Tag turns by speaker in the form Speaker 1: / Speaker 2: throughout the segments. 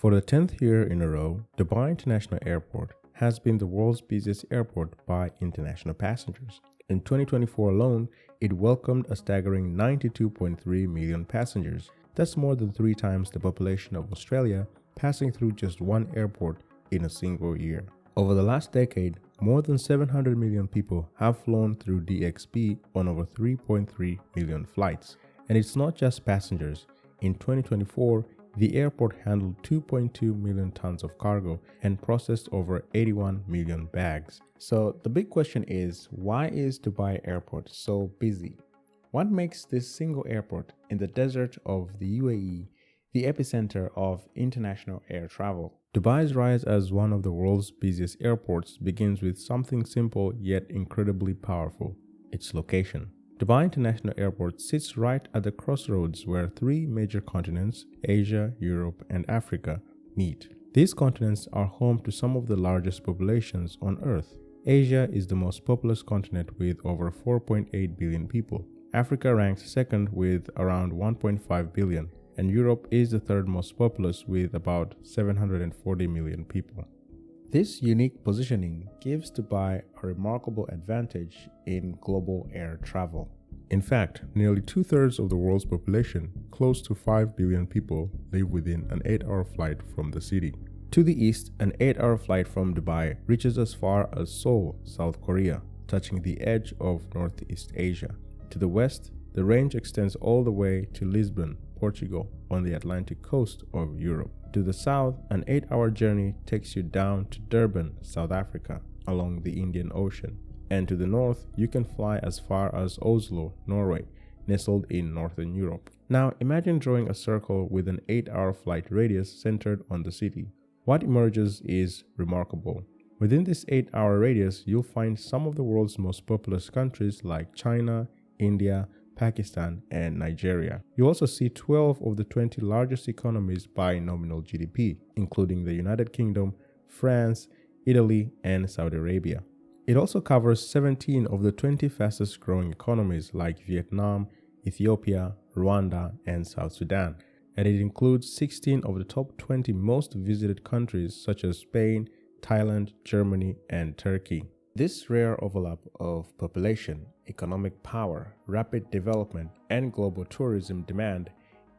Speaker 1: For the 10th year in a row, Dubai International Airport has been the world's busiest airport by international passengers. In 2024 alone, it welcomed a staggering 92.3 million passengers. That's more than 3 times the population of Australia, passing through just one airport in a single year. Over the last decade, more than 700 million people have flown through DXB on over 3.3 million flights. And it's not just passengers. In 2024, the airport handled 2.2 million tons of cargo and processed over 81 million bags. So the big question is, why is Dubai Airport so busy? What makes this single airport in the desert of the UAE the epicenter of international air travel? Dubai's rise as one of the world's busiest airports begins with something simple yet incredibly powerful: its location. Dubai International Airport sits right at the crossroads where 3 major continents, Asia, Europe, and Africa, meet. These continents are home to some of the largest populations on Earth. Asia is the most populous continent with over 4.8 billion people. Africa ranks second with around 1.5 billion, and Europe is the third most populous with about 740 million people. This unique positioning gives Dubai a remarkable advantage in global air travel. In fact, nearly 2/3 of the world's population, close to 5 billion people, live within an 8-hour flight from the city. To the east, an 8-hour flight from Dubai reaches as far as Seoul, South Korea, touching the edge of Northeast Asia. To the west, the range extends all the way to Lisbon, Portugal, on the Atlantic coast of Europe. To the south, an 8-hour journey takes you down to Durban, South Africa, along the Indian Ocean. And to the north, you can fly as far as Oslo, Norway, nestled in northern Europe. Now, imagine drawing a circle with an 8-hour flight radius centered on the city. What emerges is remarkable. Within this 8-hour radius, you'll find some of the world's most populous countries like China, India, Pakistan, and Nigeria. You also see 12 of the 20 largest economies by nominal GDP, including the United Kingdom, France, Italy, and Saudi Arabia. It also covers 17 of the 20 fastest growing economies like Vietnam, Ethiopia, Rwanda, and South Sudan. And it includes 16 of the top 20 most visited countries such as Spain, Thailand, Germany, and Turkey. This rare overlap of population, economic power, rapid development, and global tourism demand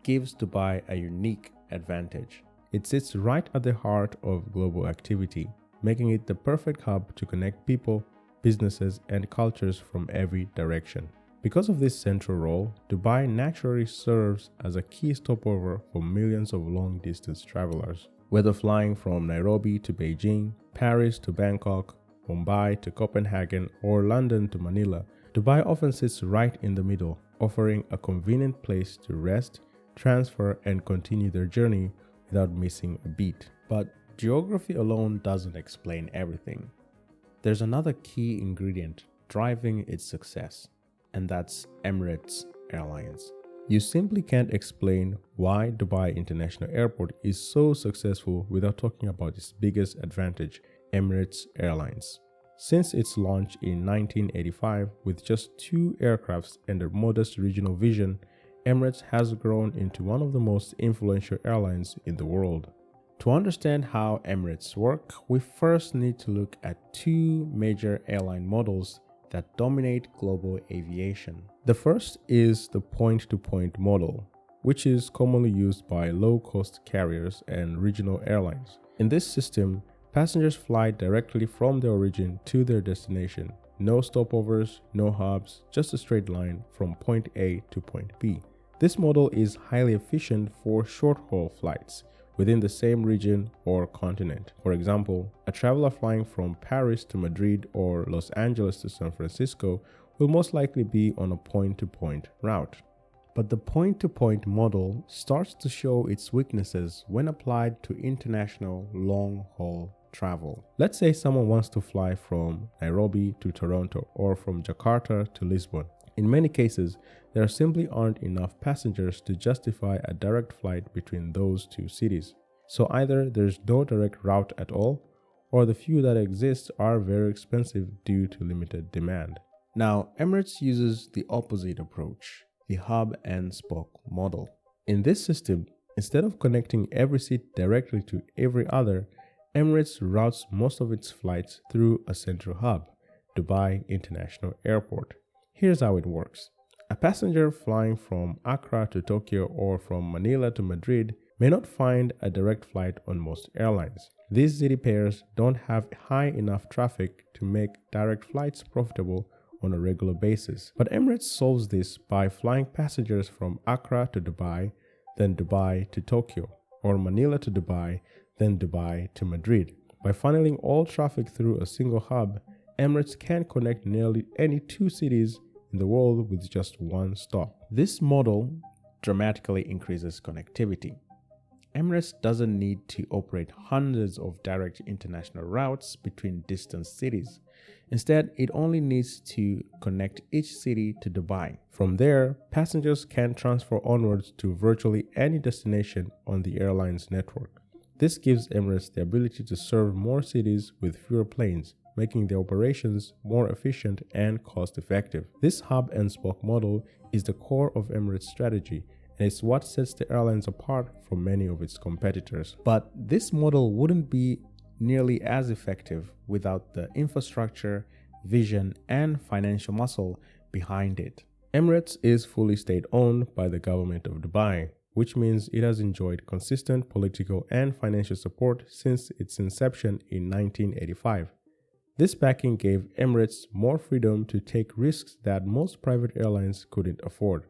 Speaker 1: gives Dubai a unique advantage. It sits right at the heart of global activity, making it the perfect hub to connect people, businesses, and cultures from every direction. Because of this central role, Dubai naturally serves as a key stopover for millions of long-distance travelers. Whether flying from Nairobi to Beijing, Paris to Bangkok, Mumbai to Copenhagen, or London to Manila, Dubai often sits right in the middle, offering a convenient place to rest, transfer, and continue their journey without missing a beat. But geography alone doesn't explain everything. There's another key ingredient driving its success, and that's Emirates Airlines. You simply can't explain why Dubai International Airport is so successful without talking about its biggest advantage, Emirates Airlines. Since its launch in 1985 with just 2 aircrafts and a modest regional vision, Emirates has grown into one of the most influential airlines in the world. To understand how Emirates work, we first need to look at 2 major airline models that dominate global aviation. The first is the point-to-point model, which is commonly used by low-cost carriers and regional airlines. In this system, passengers fly directly from their origin to their destination. No stopovers, no hubs, just a straight line from point A to point B. This model is highly efficient for short-haul flights within the same region or continent. For example, a traveler flying from Paris to Madrid or Los Angeles to San Francisco will most likely be on a point-to-point route. But the point-to-point model starts to show its weaknesses when applied to international long-haul travel. Let's say someone wants to fly from Nairobi to Toronto or from Jakarta to Lisbon. In many cases, there simply aren't enough passengers to justify a direct flight between those 2 cities. So either there's no direct route at all, or the few that exist are very expensive due to limited demand. Now, Emirates uses the opposite approach, the hub and spoke model. In this system, Instead of connecting every seat directly to every other, Emirates routes most of its flights through a central hub, Dubai International Airport. Here's how it works. A passenger flying from Accra to Tokyo or from Manila to Madrid may not find a direct flight on most airlines. These city pairs don't have high enough traffic to make direct flights profitable on a regular basis. But Emirates solves this by flying passengers from Accra to Dubai, then Dubai to Tokyo, or Manila to Dubai, then Dubai to Madrid. By funneling all traffic through a single hub, Emirates can connect nearly any two cities in the world with just one stop. This model dramatically increases connectivity. Emirates doesn't need to operate hundreds of direct international routes between distant cities. Instead, it only needs to connect each city to Dubai. From there, passengers can transfer onwards to virtually any destination on the airline's network. This gives Emirates the ability to serve more cities with fewer planes, making their operations more efficient and cost-effective. This hub and spoke model is the core of Emirates' strategy, and it's what sets the airlines apart from many of its competitors. But this model wouldn't be nearly as effective without the infrastructure, vision, and financial muscle behind it. Emirates is fully state-owned by the government of Dubai, which means it has enjoyed consistent political and financial support since its inception in 1985. This backing gave Emirates more freedom to take risks that most private airlines couldn't afford.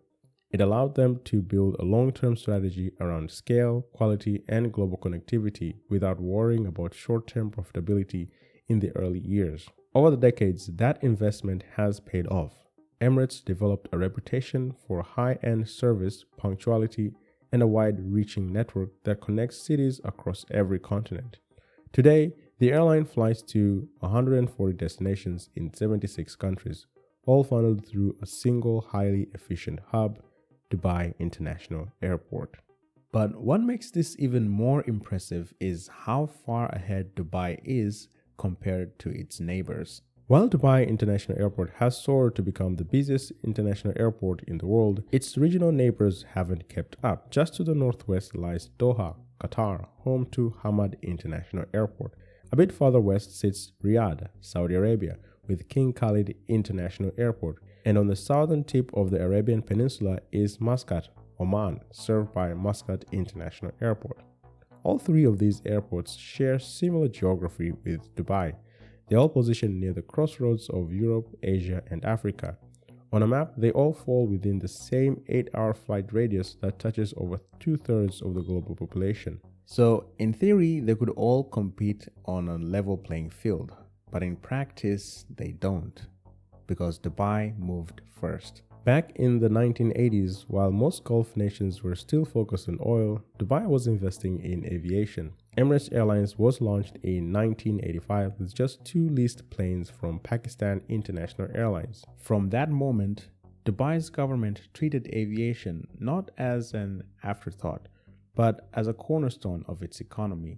Speaker 1: It allowed them to build a long-term strategy around scale, quality, and global connectivity without worrying about short-term profitability in the early years. Over the decades, that investment has paid off. Emirates developed a reputation for high-end service, punctuality, and a wide-reaching network that connects cities across every continent. Today, the airline flies to 140 destinations in 76 countries, all funneled through a single highly efficient hub, Dubai International Airport. But what makes this even more impressive is how far ahead Dubai is compared to its neighbors. While Dubai International Airport has soared to become the busiest international airport in the world, its regional neighbors haven't kept up. Just to the northwest lies Doha, Qatar, home to Hamad International Airport. A bit farther west sits Riyadh, Saudi Arabia, with King Khalid International Airport. And on the southern tip of the Arabian Peninsula is Muscat, Oman, served by Muscat International Airport. All three of these airports share similar geography with Dubai. They all position near the crossroads of Europe, Asia, and Africa. On a map, they all fall within the same 8-hour flight radius that touches over 2/3 of the global population. So, in theory, they could all compete on a level playing field, but in practice, they don't, because Dubai moved first. Back in the 1980s, while most Gulf nations were still focused on oil, Dubai was investing in aviation. Emirates Airlines was launched in 1985 with just 2 leased planes from Pakistan International Airlines. From that moment, Dubai's government treated aviation not as an afterthought, but as a cornerstone of its economy.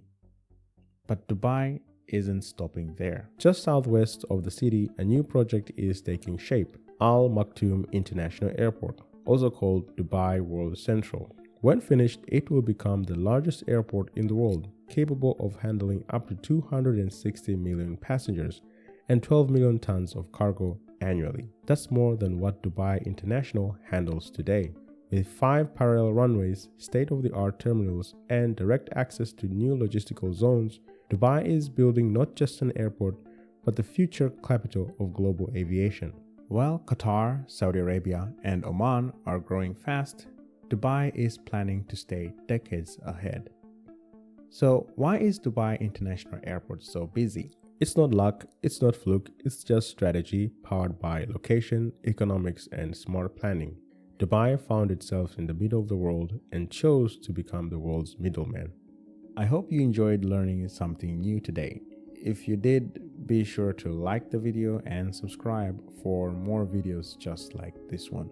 Speaker 1: But Dubai isn't stopping there. Just southwest of the city, a new project is taking shape, Al Maktoum International Airport, also called Dubai World Central. When finished, it will become the largest airport in the world, capable of handling up to 260 million passengers and 12 million tons of cargo annually. That's more than what Dubai International handles today. With 5 parallel runways, state-of-the-art terminals, and direct access to new logistical zones, Dubai is building not just an airport, but the future capital of global aviation. While Qatar, Saudi Arabia, and Oman are growing fast, Dubai is planning to stay decades ahead. So why is Dubai International Airport so busy? It's not luck, it's not fluke, it's just strategy powered by location, economics, and smart planning. Dubai found itself in the middle of the world and chose to become the world's middleman. I hope you enjoyed learning something new today. If you did, be sure to like the video and subscribe for more videos just like this one.